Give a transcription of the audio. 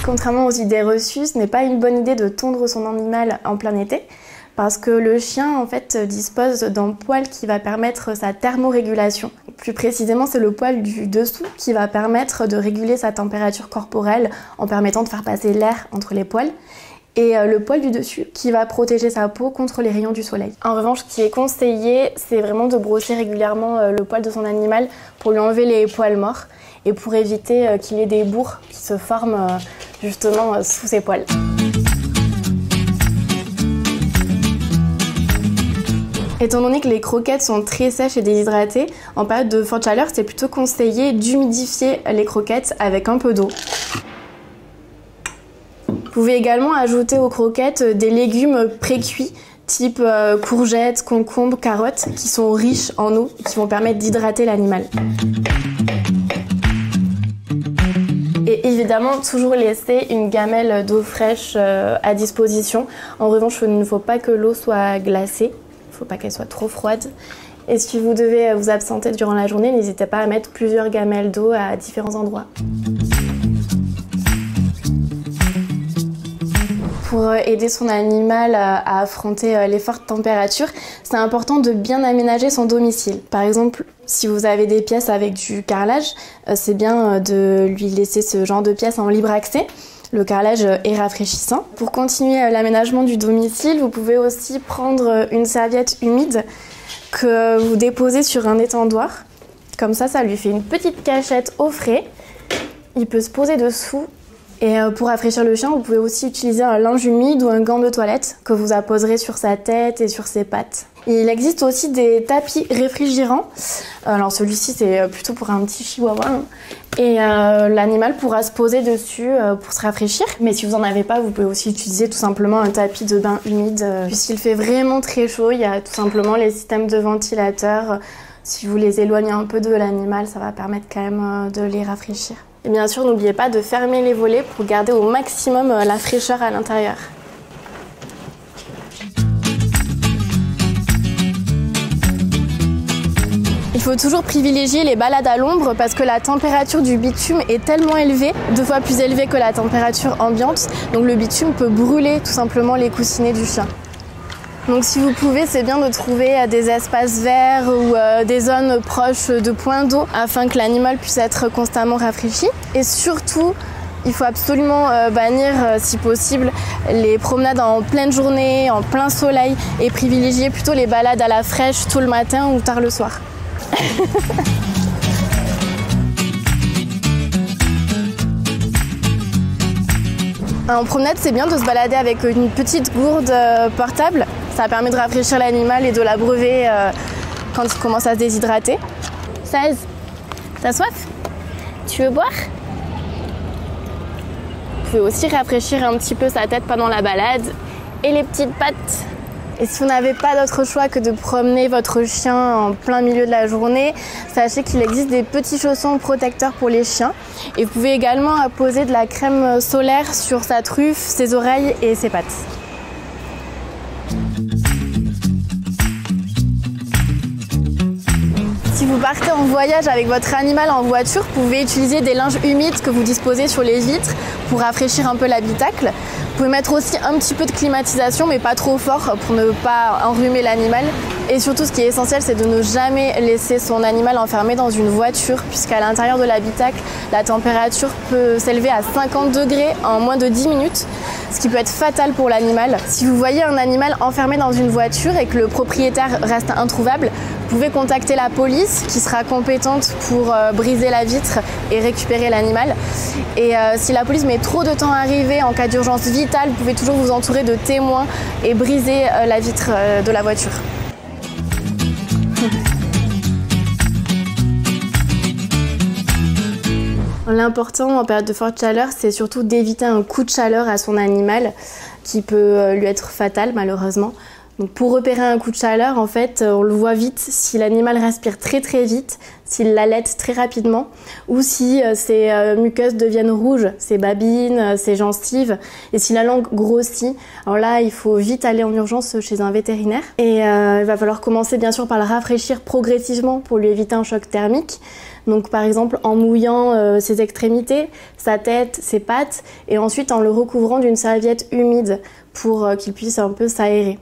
Contrairement aux idées reçues, ce n'est pas une bonne idée de tondre son animal en plein été parce que le chien en fait dispose d'un poil qui va permettre sa thermorégulation. Plus précisément, c'est le poil du dessous qui va permettre de réguler sa température corporelle en permettant de faire passer l'air entre les poils. Et le poil du dessus qui va protéger sa peau contre les rayons du soleil. En revanche, ce qui est conseillé, c'est vraiment de brosser régulièrement le poil de son animal pour lui enlever les poils morts et pour éviter qu'il y ait des bourres qui se forment justement sous ses poils. Étant donné que les croquettes sont très sèches et déshydratées, en période de forte chaleur, c'est plutôt conseillé d'humidifier les croquettes avec un peu d'eau. Vous pouvez également ajouter aux croquettes des légumes pré-cuits, type courgettes, concombres, carottes, qui sont riches en eau et qui vont permettre d'hydrater l'animal. Et évidemment, toujours laisser une gamelle d'eau fraîche à disposition. En revanche, il ne faut pas que l'eau soit glacée, il ne faut pas qu'elle soit trop froide. Et si vous devez vous absenter durant la journée, n'hésitez pas à mettre plusieurs gamelles d'eau à différents endroits. Pour aider son animal à affronter les fortes températures, c'est important de bien aménager son domicile. Par exemple, si vous avez des pièces avec du carrelage, c'est bien de lui laisser ce genre de pièces en libre accès. Le carrelage est rafraîchissant. Pour continuer l'aménagement du domicile, vous pouvez aussi prendre une serviette humide que vous déposez sur un étendoir. Comme ça lui fait une petite cachette au frais. Il peut se poser dessous. Et pour rafraîchir le chien, vous pouvez aussi utiliser un linge humide ou un gant de toilette que vous apposerez sur sa tête et sur ses pattes. Il existe aussi des tapis réfrigérants. Alors celui-ci, c'est plutôt pour un petit chihuahua. Et l'animal pourra se poser dessus pour se rafraîchir. Mais si vous n'en avez pas, vous pouvez aussi utiliser tout simplement un tapis de bain humide. Puisqu'il fait vraiment très chaud, il y a tout simplement les systèmes de ventilateurs. Si vous les éloignez un peu de l'animal, ça va permettre quand même de les rafraîchir. Et bien sûr, n'oubliez pas de fermer les volets pour garder au maximum la fraîcheur à l'intérieur. Il faut toujours privilégier les balades à l'ombre parce que la température du bitume est tellement élevée, 2 fois plus élevée que la température ambiante. Donc le bitume peut brûler tout simplement les coussinets du chien. Donc si vous pouvez, c'est bien de trouver des espaces verts ou des zones proches de points d'eau afin que l'animal puisse être constamment rafraîchi. Et surtout, il faut absolument bannir, si possible, les promenades en pleine journée, en plein soleil et privilégier plutôt les balades à la fraîche tôt le matin ou tard le soir. En promenade, c'est bien de se balader avec une petite gourde portable. Ça permet de rafraîchir l'animal et de l'abreuver quand il commence à se déshydrater. 16. T'as soif? Tu veux boire? Vous pouvez aussi rafraîchir un petit peu sa tête pendant la balade et les petites pattes. Et si vous n'avez pas d'autre choix que de promener votre chien en plein milieu de la journée, sachez qu'il existe des petits chaussons protecteurs pour les chiens. Et vous pouvez également apposer de la crème solaire sur sa truffe, ses oreilles et ses pattes. Si vous partez en voyage avec votre animal en voiture, vous pouvez utiliser des linges humides que vous disposez sur les vitres pour rafraîchir un peu l'habitacle. Vous pouvez mettre aussi un petit peu de climatisation, mais pas trop fort pour ne pas enrhumer l'animal. Et surtout, ce qui est essentiel, c'est de ne jamais laisser son animal enfermé dans une voiture, puisqu'à l'intérieur de l'habitacle, la température peut s'élever à 50 degrés en moins de 10 minutes, ce qui peut être fatal pour l'animal. Si vous voyez un animal enfermé dans une voiture et que le propriétaire reste introuvable, vous pouvez contacter la police qui sera compétente pour briser la vitre et récupérer l'animal. Et si la police met trop de temps à arriver en cas d'urgence vitale, vous pouvez toujours vous entourer de témoins et briser la vitre de la voiture. L'important en période de forte chaleur, c'est surtout d'éviter un coup de chaleur à son animal qui peut lui être fatal malheureusement. Donc pour repérer un coup de chaleur, en fait, on le voit vite si l'animal respire très très vite, s'il l'allait très rapidement, ou si ses muqueuses deviennent rouges, ses babines, ses gencives, et si la langue grossit. Alors là, il faut vite aller en urgence chez un vétérinaire. Et il va falloir commencer bien sûr par le rafraîchir progressivement pour lui éviter un choc thermique. Donc par exemple en mouillant ses extrémités, sa tête, ses pattes, et ensuite en le recouvrant d'une serviette humide pour qu'il puisse un peu s'aérer.